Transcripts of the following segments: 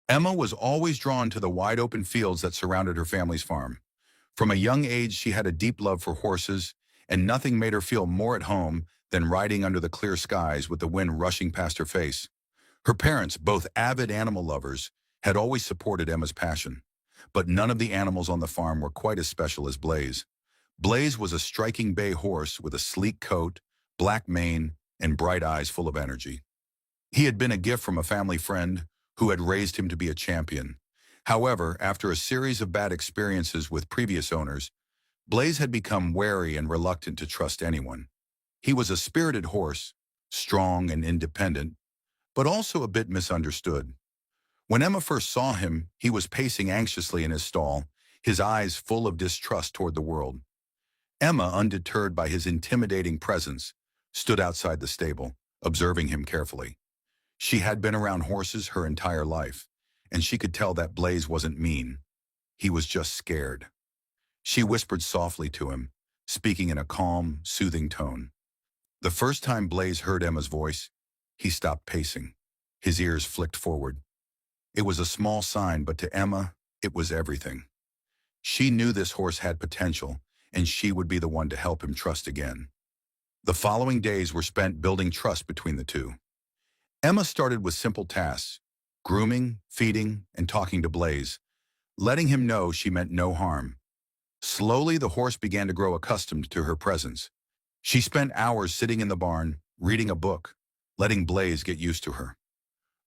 Emma was always drawn to the wide-open fields that surrounded her family's farm. From a young age, she had a deep love for horses, and nothing made her feel more at home than riding under the clear skies with the wind rushing past her face. Her parents, both avid animal lovers, had always supported Emma's passion. But none of the animals on the farm were quite as special as Blaze. Blaze was a striking bay horse with a sleek coat, black mane, and bright eyes full of energy. He had been a gift from a family friend who had raised him to be a champion. However, after a series of bad experiences with previous owners, Blaze had become wary and reluctant to trust anyone. He was a spirited horse, strong and independent, but also a bit misunderstood. When Emma first saw him, he was pacing anxiously in his stall, his eyes full of distrust toward the world. Emma, undeterred by his intimidating presence, stood outside the stable, observing him carefully. She had been around horses her entire life, and she could tell that Blaze wasn't mean. He was just scared. She whispered softly to him, speaking in a calm, soothing tone. The first time Blaze heard Emma's voice, he stopped pacing. His ears flicked forward. It was a small sign, but to Emma, it was everything. She knew this horse had potential, and she would be the one to help him trust again. The following days were spent building trust between the two. Emma started with simple tasks, grooming, feeding, and talking to Blaze, letting him know she meant no harm. Slowly, the horse began to grow accustomed to her presence. She spent hours sitting in the barn, reading a book, letting Blaze get used to her.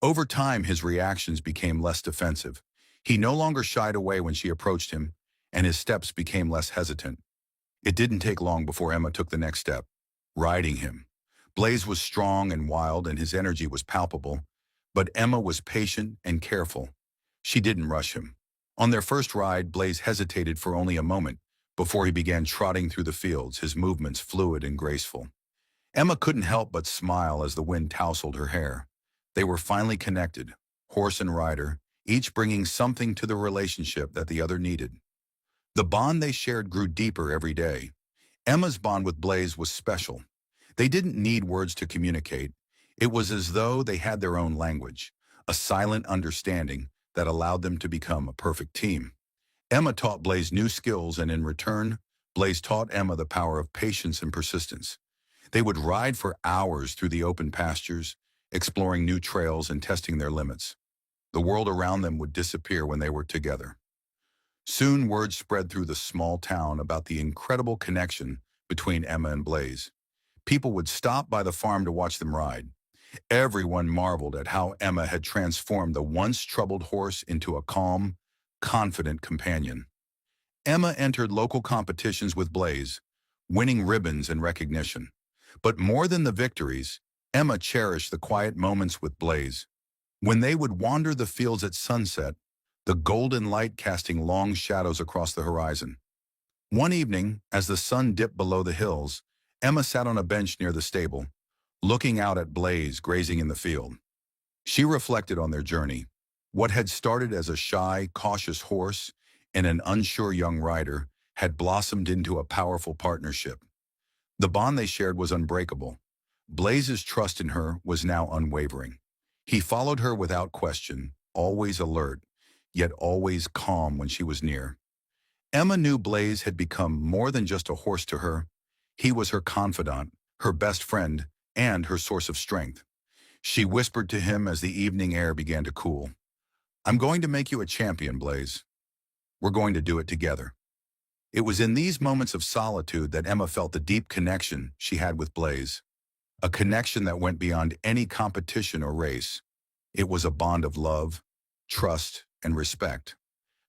Over time, his reactions became less defensive. He no longer shied away when she approached him, and his steps became less hesitant. It didn't take long before Emma took the next step, riding him. Blaze was strong and wild, and his energy was palpable, but Emma was patient and careful. She didn't rush him. On their first ride, Blaze hesitated for only a moment before he began trotting through the fields, his movements fluid and graceful. Emma couldn't help but smile as the wind tousled her hair. They were finally connected, horse and rider, each bringing something to the relationship that the other needed. The bond they shared grew deeper every day. Emma's bond with Blaze was special. They didn't need words to communicate. It was as though they had their own language, a silent understanding that allowed them to become a perfect team. Emma taught Blaze new skills, and in return, Blaze taught Emma the power of patience and persistence. They would ride for hours through the open pastures, exploring new trails and testing their limits. The world around them would disappear when they were together. Soon, word spread through the small town about the incredible connection between Emma and Blaze. People would stop by the farm to watch them ride. Everyone marveled at how Emma had transformed the once troubled horse into a calm, confident companion. Emma entered local competitions with Blaze, winning ribbons and recognition. But more than the victories, Emma cherished the quiet moments with Blaze. When they would wander the fields at sunset, the golden light casting long shadows across the horizon. One evening, as the sun dipped below the hills, Emma sat on a bench near the stable, looking out at Blaze grazing in the field. She reflected on their journey. What had started as a shy, cautious horse and an unsure young rider had blossomed into a powerful partnership. The bond they shared was unbreakable. Blaze's trust in her was now unwavering. He followed her without question, always alert, yet always calm when she was near. Emma knew Blaze had become more than just a horse to her. He was her confidant, her best friend, and her source of strength. She whispered to him as the evening air began to cool. "I'm going to make you a champion, Blaze. We're going to do it together." It was in these moments of solitude that Emma felt the deep connection she had with Blaze, a connection that went beyond any competition or race. It was a bond of love, trust, and respect.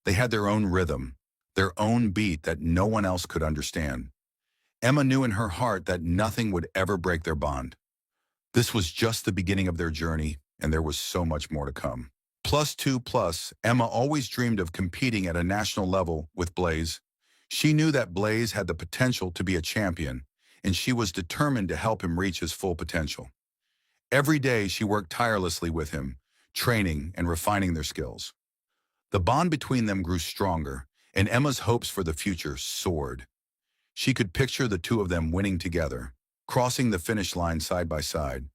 They had their own rhythm, their own beat that no one else could understand. Emma knew in her heart that nothing would ever break their bond. This was just the beginning of their journey, and there was so much more to come. Plus, Emma always dreamed of competing at a national level with Blaze. She knew that Blaze had the potential to be a champion, and she was determined to help him reach his full potential. Every day, she worked tirelessly with him, training and refining their skills. The bond between them grew stronger, and Emma's hopes for the future soared. She could picture the two of them winning together, crossing the finish line side by side,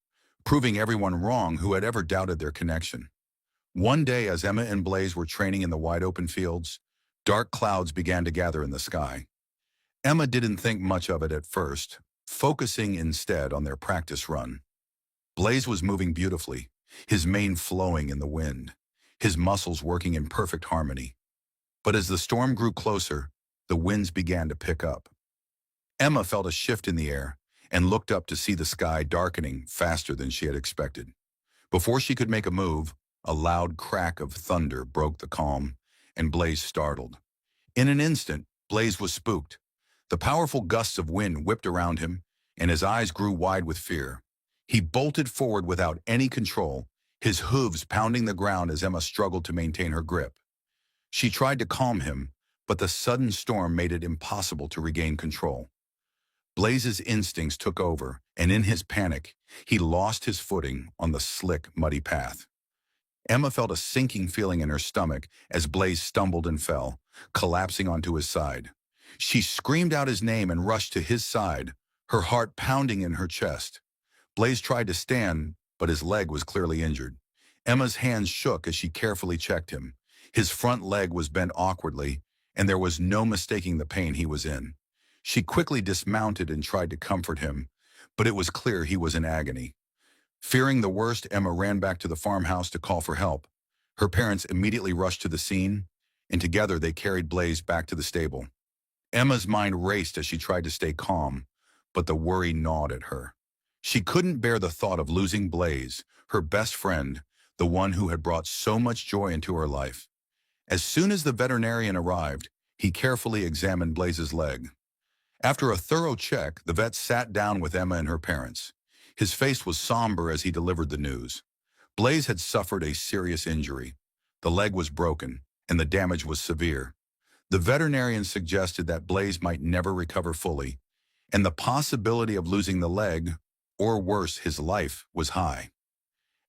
proving everyone wrong who had ever doubted their connection. One day, as Emma and Blaze were training in the wide open fields, dark clouds began to gather in the sky. Emma didn't think much of it at first, focusing instead on their practice run. Blaze was moving beautifully, his mane flowing in the wind, his muscles working in perfect harmony. But as the storm grew closer, the winds began to pick up. Emma felt a shift in the air and looked up to see the sky darkening faster than she had expected. Before she could make a move, a loud crack of thunder broke the calm, and Blaze startled. In an instant, Blaze was spooked. The powerful gusts of wind whipped around him, and his eyes grew wide with fear. He bolted forward without any control, his hooves pounding the ground as Emma struggled to maintain her grip. She tried to calm him, but the sudden storm made it impossible to regain control. Blaze's instincts took over, and in his panic, he lost his footing on the slick, muddy path. Emma felt a sinking feeling in her stomach as Blaze stumbled and fell, collapsing onto his side. She screamed out his name and rushed to his side, her heart pounding in her chest. Blaze tried to stand, but his leg was clearly injured. Emma's hands shook as she carefully checked him. His front leg was bent awkwardly, and there was no mistaking the pain he was in. She quickly dismounted and tried to comfort him, but it was clear he was in agony. Fearing the worst, Emma ran back to the farmhouse to call for help. Her parents immediately rushed to the scene, and together they carried Blaze back to the stable. Emma's mind raced as she tried to stay calm, but the worry gnawed at her. She couldn't bear the thought of losing Blaze, her best friend, the one who had brought so much joy into her life. As soon as the veterinarian arrived, he carefully examined Blaze's leg. After a thorough check, the vet sat down with Emma and her parents. His face was somber as he delivered the news. Blaze had suffered a serious injury. The leg was broken, and the damage was severe. The veterinarian suggested that Blaze might never recover fully, and the possibility of losing the leg, or worse, his life, was high.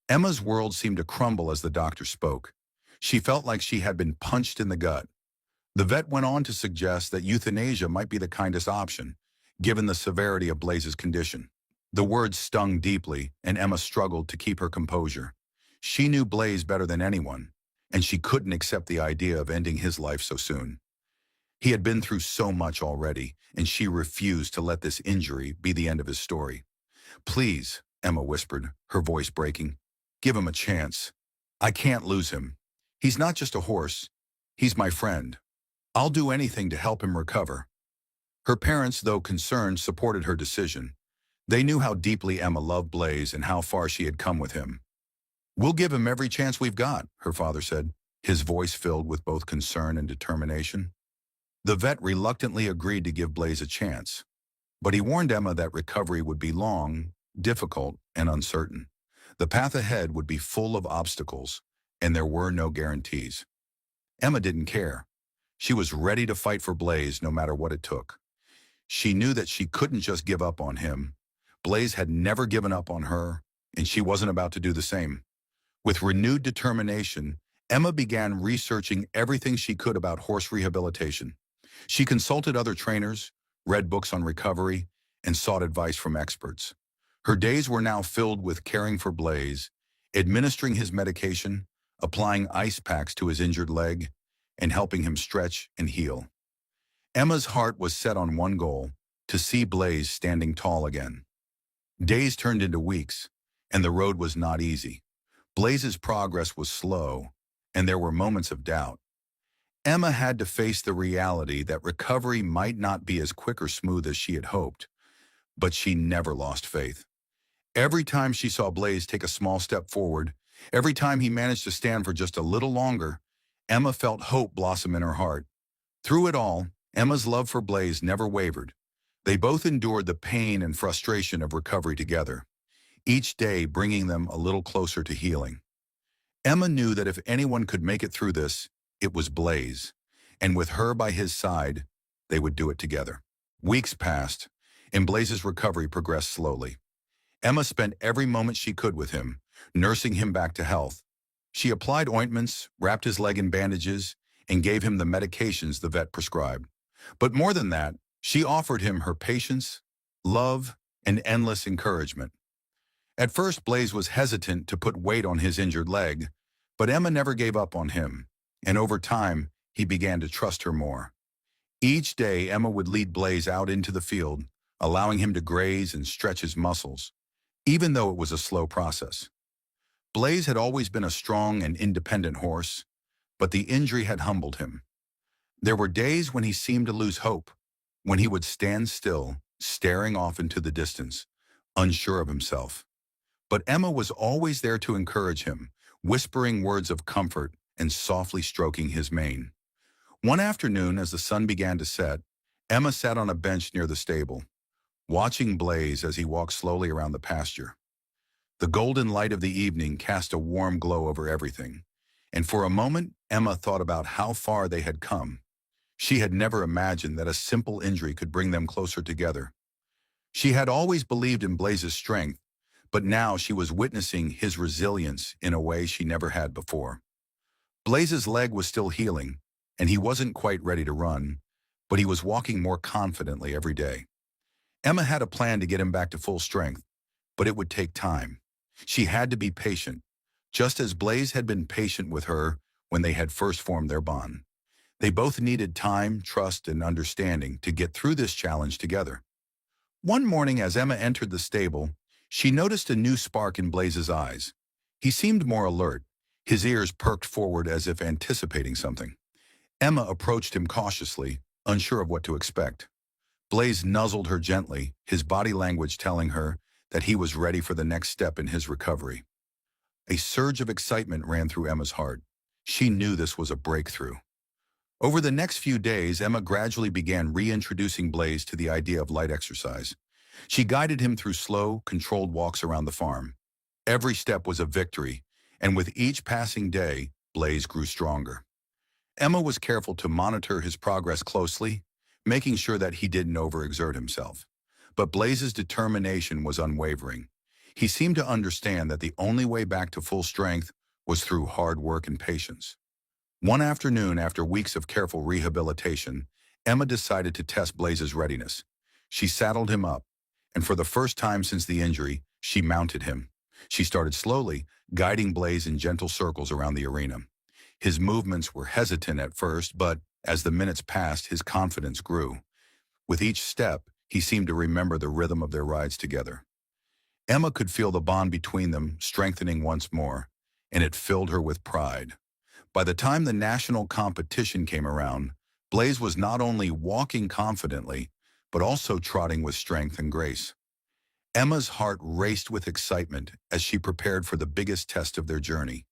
Emma's world seemed to crumble as the doctor spoke. She felt like she had been punched in the gut. The vet went on to suggest that euthanasia might be the kindest option, given the severity of Blaze's condition. The words stung deeply, and Emma struggled to keep her composure. She knew Blaze better than anyone, and she couldn't accept the idea of ending his life so soon. He had been through so much already, and she refused to let this injury be the end of his story. "Please," Emma whispered, her voice breaking, "give him a chance. I can't lose him. He's not just a horse. He's my friend. I'll do anything to help him recover." Her parents, though concerned, supported her decision. They knew how deeply Emma loved Blaze and how far she had come with him. "We'll give him every chance we've got," her father said, his voice filled with both concern and determination. The vet reluctantly agreed to give Blaze a chance, but he warned Emma that recovery would be long, difficult, and uncertain. The path ahead would be full of obstacles, and there were no guarantees. Emma didn't care. She was ready to fight for Blaze no matter what it took. She knew that she couldn't just give up on him. Blaze had never given up on her, and she wasn't about to do the same. With renewed determination, Emma began researching everything she could about horse rehabilitation. She consulted other trainers, read books on recovery, and sought advice from experts. Her days were now filled with caring for Blaze, administering his medication, applying ice packs to his injured leg, and helping him stretch and heal. Emma's heart was set on one goal: to see Blaze standing tall again. Days turned into weeks, and the road was not easy. Blaze's progress was slow, and there were moments of doubt. Emma had to face the reality that recovery might not be as quick or smooth as she had hoped, but she never lost faith. Every time she saw Blaze take a small step forward, every time he managed to stand for just a little longer, Emma felt hope blossom in her heart. Through it all, Emma's love for Blaze never wavered. They both endured the pain and frustration of recovery together, each day bringing them a little closer to healing. Emma knew that if anyone could make it through this, it was Blaze, and with her by his side, they would do it together. Weeks passed, and Blaze's recovery progressed slowly. Emma spent every moment she could with him, nursing him back to health. She applied ointments, wrapped his leg in bandages, and gave him the medications the vet prescribed. But more than that, she offered him her patience, love, and endless encouragement. At first, Blaze was hesitant to put weight on his injured leg, But Emma never gave up on him, and over time, he began to trust her more. Each day, Emma would lead Blaze out into the field, allowing him to graze and stretch his muscles, even though it was a slow process. Blaze had always been a strong and independent horse, but the injury had humbled him. There were days when he seemed to lose hope, when he would stand still, staring off into the distance, unsure of himself. But Emma was always there to encourage him, whispering words of comfort and softly stroking his mane. One afternoon, as the sun began to set, Emma sat on a bench near the stable, watching Blaze as he walked slowly around the pasture. The golden light of the evening cast a warm glow over everything, and for a moment, Emma thought about how far they had come. She had never imagined that a simple injury could bring them closer together. She had always believed in Blaze's strength, but now she was witnessing his resilience in a way she never had before. Blaze's leg was still healing, and he wasn't quite ready to run, but he was walking more confidently every day. Emma had a plan to get him back to full strength, but it would take time. She had to be patient, just as Blaze had been patient with her when they had first formed their bond. They both needed time, trust, and understanding to get through this challenge together. One morning, as Emma entered the stable, she noticed a new spark in Blaze's eyes. He seemed more alert, his ears perked forward as if anticipating something. Emma approached him cautiously, unsure of what to expect. Blaze nuzzled her gently, his body language telling her that he was ready for the next step in his recovery. A surge of excitement ran through Emma's heart. She knew this was a breakthrough. Over the next few days, Emma gradually began reintroducing Blaze to the idea of light exercise. She guided him through slow, controlled walks around the farm. Every step was a victory, and with each passing day, Blaze grew stronger. Emma was careful to monitor his progress closely, making sure that he didn't overexert himself. But Blaze's determination was unwavering. He seemed to understand that the only way back to full strength was through hard work and patience. One afternoon, after weeks of careful rehabilitation, Emma decided to test Blaze's readiness. She saddled him up, and for the first time since the injury, she mounted him. She started slowly, guiding Blaze in gentle circles around the arena. His movements were hesitant at first, but as the minutes passed, his confidence grew. With each step, he seemed to remember the rhythm of their rides together. Emma could feel the bond between them strengthening once more, and it filled her with pride. By the time the national competition came around, Blaze was not only walking confidently, but also trotting with strength and grace. Emma's heart raced with excitement as she prepared for the biggest test of their journey.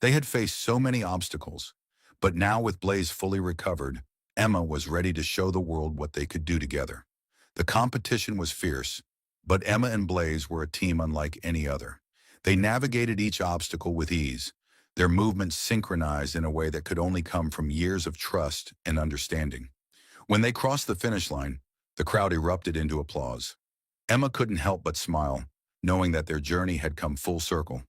They had faced so many obstacles, but now with Blaze fully recovered, Emma was ready to show the world what they could do together. The competition was fierce, but Emma and Blaze were a team unlike any other. They navigated each obstacle with ease, their movements synchronized in a way that could only come from years of trust and understanding. When they crossed the finish line, the crowd erupted into applause. Emma couldn't help but smile, knowing that their journey had come full circle.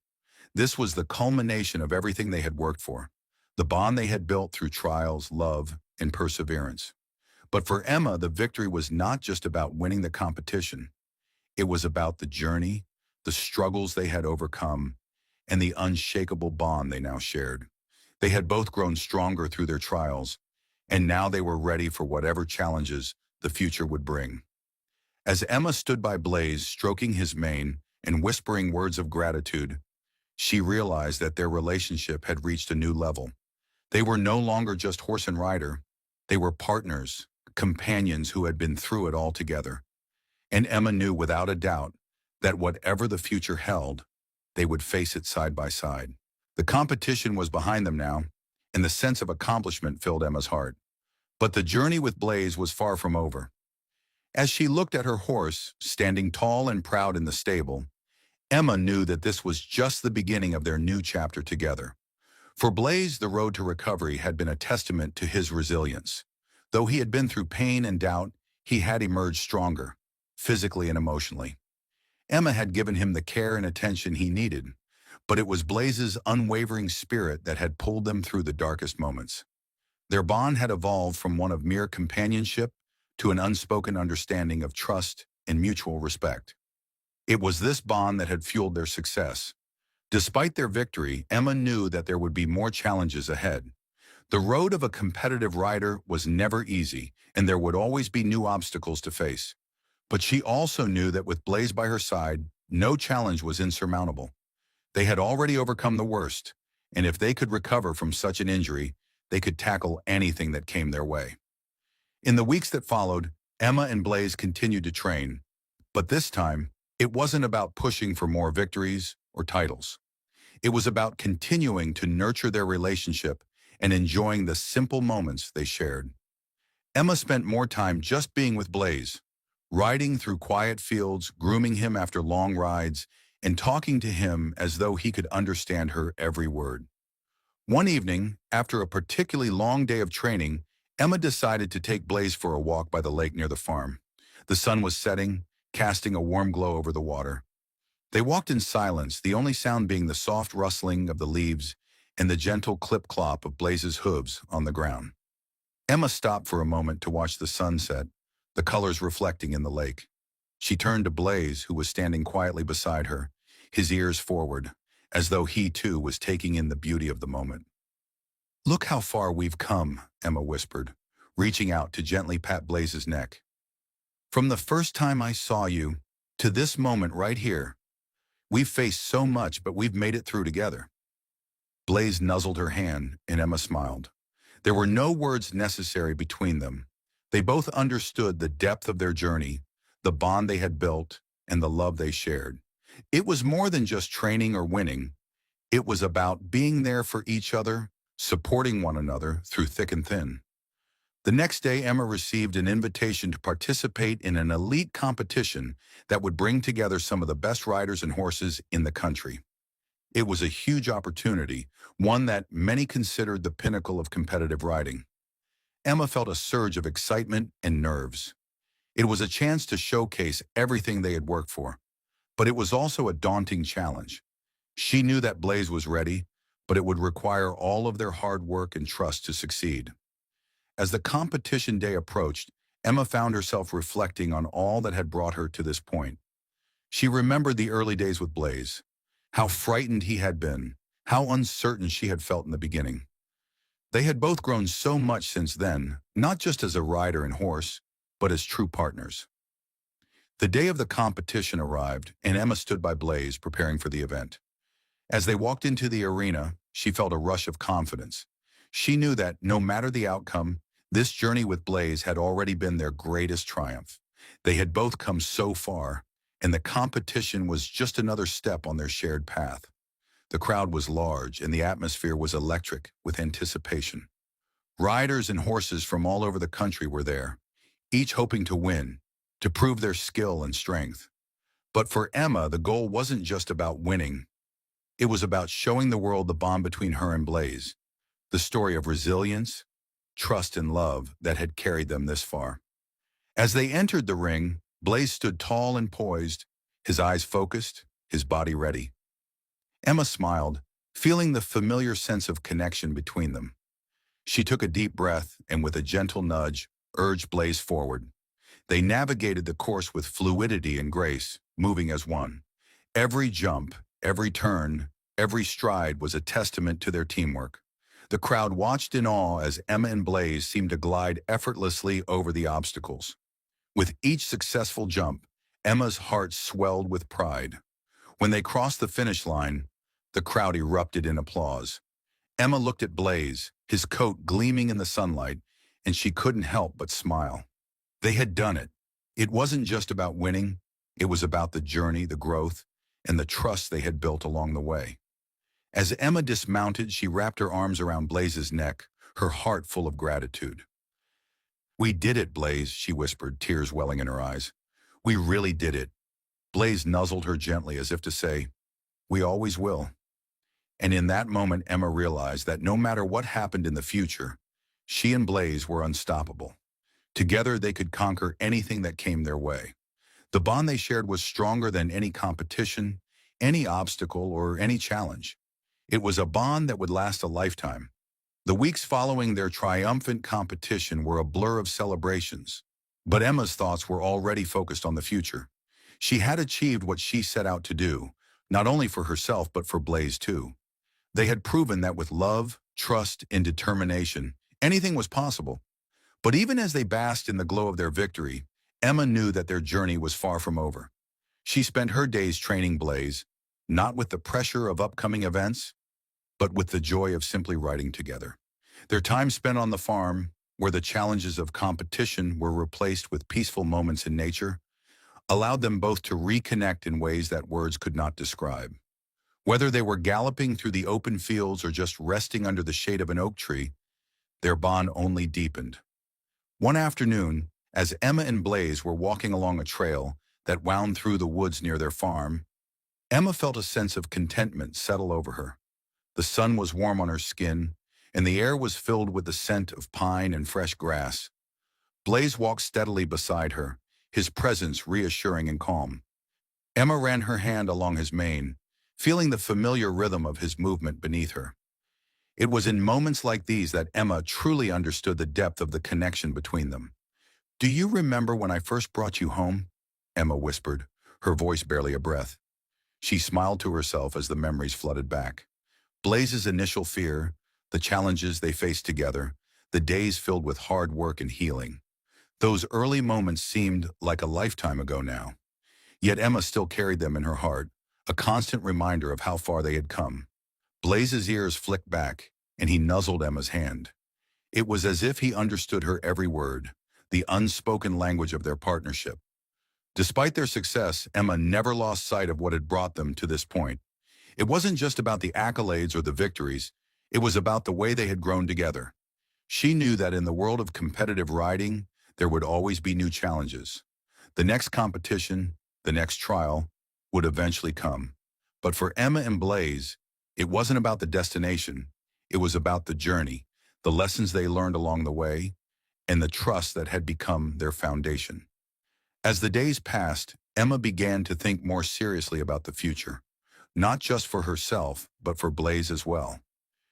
This was the culmination of everything they had worked for, the bond they had built through trials, love, and perseverance. But for Emma, the victory was not just about winning the competition. It was about the journey, the struggles they had overcome, and the unshakable bond they now shared. They had both grown stronger through their trials, and now they were ready for whatever challenges the future would bring. As Emma stood by Blaze, stroking his mane and whispering words of gratitude, she realized that their relationship had reached a new level. They were no longer just horse and rider. They were partners, companions who had been through it all together. And Emma knew without a doubt that whatever the future held, they would face it side by side. The competition was behind them now, and the sense of accomplishment filled Emma's heart. But the journey with Blaze was far from over. As she looked at her horse, standing tall and proud in the stable, Emma knew that this was just the beginning of their new chapter together. For Blaze, the road to recovery had been a testament to his resilience. Though he had been through pain and doubt, he had emerged stronger, physically and emotionally. Emma had given him the care and attention he needed, but it was Blaze's unwavering spirit that had pulled them through the darkest moments. Their bond had evolved from one of mere companionship to an unspoken understanding of trust and mutual respect. It was this bond that had fueled their success. Despite their victory, Emma knew that there would be more challenges ahead. The road of a competitive rider was never easy, and there would always be new obstacles to face. But she also knew that with Blaze by her side, no challenge was insurmountable. They had already overcome the worst, and if they could recover from such an injury, they could tackle anything that came their way. In the weeks that followed, Emma and Blaze continued to train, but this time, it wasn't about pushing for more victories or titles. It was about continuing to nurture their relationship and enjoying the simple moments they shared. Emma spent more time just being with Blaze, riding through quiet fields, grooming him after long rides, and talking to him as though he could understand her every word. One evening, after a particularly long day of training, Emma decided to take Blaze for a walk by the lake near the farm. The sun was setting, casting a warm glow over the water. They walked in silence, the only sound being the soft rustling of the leaves and the gentle clip-clop of Blaze's hooves on the ground. Emma stopped for a moment to watch the sunset, the colors reflecting in the lake. She turned to Blaze, who was standing quietly beside her, his ears forward, as though he too was taking in the beauty of the moment. "Look how far we've come," Emma whispered, reaching out to gently pat Blaze's neck. "From the first time I saw you to this moment right here, we've faced so much, but we've made it through together." Blaze nuzzled her hand, and Emma smiled. There were no words necessary between them. They both understood the depth of their journey, the bond they had built, and the love they shared. It was more than just training or winning. It was about being there for each other, supporting one another through thick and thin. The next day, Emma received an invitation to participate in an elite competition that would bring together some of the best riders and horses in the country. It was a huge opportunity, one that many considered the pinnacle of competitive riding. Emma felt a surge of excitement and nerves. It was a chance to showcase everything they had worked for, but it was also a daunting challenge. She knew that Blaze was ready, but it would require all of their hard work and trust to succeed. As the competition day approached, Emma found herself reflecting on all that had brought her to this point. She remembered the early days with Blaze, how frightened he had been, how uncertain she had felt in the beginning. They had both grown so much since then, not just as a rider and horse, but as true partners. The day of the competition arrived, and Emma stood by Blaze, preparing for the event. As they walked into the arena, she felt a rush of confidence. She knew that, no matter the outcome, this journey with Blaze had already been their greatest triumph. They had both come so far, and the competition was just another step on their shared path. The crowd was large, and the atmosphere was electric with anticipation. Riders and horses from all over the country were there, each hoping to win, to prove their skill and strength. But for Emma, the goal wasn't just about winning. It was about showing the world the bond between her and Blaze, the story of resilience, trust, and love that had carried them this far. As they entered the ring, Blaze stood tall and poised, his eyes focused, his body ready. Emma smiled, feeling the familiar sense of connection between them. She took a deep breath and, with a gentle nudge, urged Blaze forward. They navigated the course with fluidity and grace, moving as one. Every jump, every turn, every stride was a testament to their teamwork. The crowd watched in awe as Emma and Blaze seemed to glide effortlessly over the obstacles. With each successful jump, Emma's heart swelled with pride. When they crossed the finish line, the crowd erupted in applause. Emma looked at Blaze, his coat gleaming in the sunlight, and she couldn't help but smile. They had done it. It wasn't just about winning. It was about the journey, the growth, and the trust they had built along the way. As Emma dismounted, she wrapped her arms around Blaze's neck, her heart full of gratitude. "We did it, Blaze," she whispered, tears welling in her eyes. "We really did it." Blaze nuzzled her gently as if to say, "We always will." And in that moment, Emma realized that no matter what happened in the future, she and Blaze were unstoppable. Together, they could conquer anything that came their way. The bond they shared was stronger than any competition, any obstacle, or any challenge. It was a bond that would last a lifetime. The weeks following their triumphant competition were a blur of celebrations, but Emma's thoughts were already focused on the future. She had achieved what she set out to do, not only for herself but for Blaze too. They had proven that with love, trust, and determination, anything was possible. But even as they basked in the glow of their victory, Emma knew that their journey was far from over. She spent her days training Blaze, not with the pressure of upcoming events, but with the joy of simply riding together. Their time spent on the farm, where the challenges of competition were replaced with peaceful moments in nature, allowed them both to reconnect in ways that words could not describe. Whether they were galloping through the open fields or just resting under the shade of an oak tree, their bond only deepened. One afternoon, as Emma and Blaze were walking along a trail that wound through the woods near their farm, Emma felt a sense of contentment settle over her. The sun was warm on her skin, and the air was filled with the scent of pine and fresh grass. Blaze walked steadily beside her, his presence reassuring and calm. Emma ran her hand along his mane, feeling the familiar rhythm of his movement beneath her. It was in moments like these that Emma truly understood the depth of the connection between them. "Do you remember when I first brought you home?" Emma whispered, her voice barely a breath. She smiled to herself as the memories flooded back. Blaze's initial fear, the challenges they faced together, the days filled with hard work and healing. Those early moments seemed like a lifetime ago now. Yet Emma still carried them in her heart, a constant reminder of how far they had come. Blaze's ears flicked back, and he nuzzled Emma's hand. It was as if he understood her every word, the unspoken language of their partnership. Despite their success, Emma never lost sight of what had brought them to this point. It wasn't just about the accolades or the victories, it was about the way they had grown together. She knew that in the world of competitive riding, there would always be new challenges. The next competition, the next trial, would eventually come. But for Emma and Blaze, it wasn't about the destination. It was about the journey, the lessons they learned along the way, and the trust that had become their foundation. As the days passed, Emma began to think more seriously about the future, not just for herself, but for Blaze as well.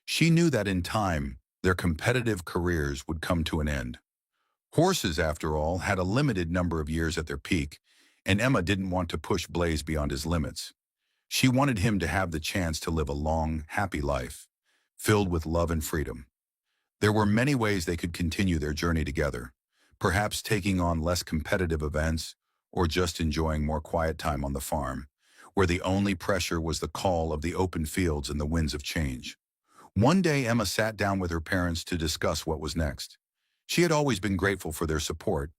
She knew that in time, their competitive careers would come to an end. Horses, after all, had a limited number of years at their peak, and Emma didn't want to push Blaze beyond his limits. She wanted him to have the chance to live a long, happy life, filled with love and freedom. There were many ways they could continue their journey together, perhaps taking on less competitive events or just enjoying more quiet time on the farm, where the only pressure was the call of the open fields and the winds of change. One day, Emma sat down with her parents to discuss what was next. She had always been grateful for their support,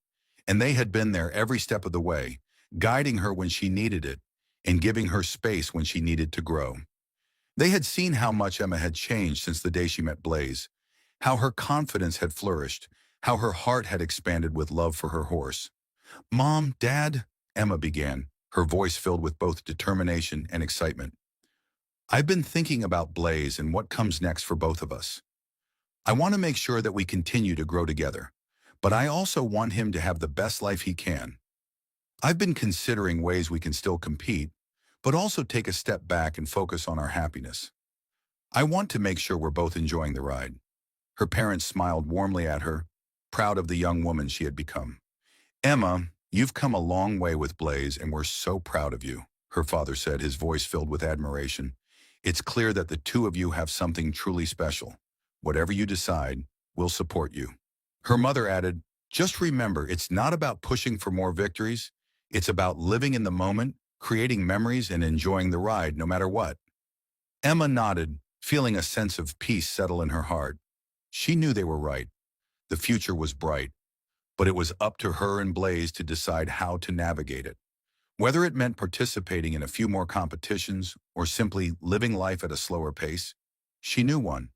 and they had been there every step of the way, guiding her when she needed it and giving her space when she needed to grow. They had seen how much Emma had changed since the day she met Blaze, how her confidence had flourished, how her heart had expanded with love for her horse. "Mom, Dad," Emma began, her voice filled with both determination and excitement. "I've been thinking about Blaze and what comes next for both of us. I want to make sure that we continue to grow together, but I also want him to have the best life he can. I've been considering ways we can still compete, but also take a step back and focus on our happiness. I want to make sure we're both enjoying the ride." Her parents smiled warmly at her, proud of the young woman she had become. "Emma, you've come a long way with Blaze, and we're so proud of you," her father said, his voice filled with admiration. "It's clear that the two of you have something truly special. Whatever you decide, we'll support you." Her mother added, "Just remember, it's not about pushing for more victories. It's about living in the moment, creating memories, and enjoying the ride no matter what." Emma nodded, feeling a sense of peace settle in her heart. She knew they were right. The future was bright, but it was up to her and Blaze to decide how to navigate it. Whether it meant participating in a few more competitions or simply living life at a slower pace, she knew one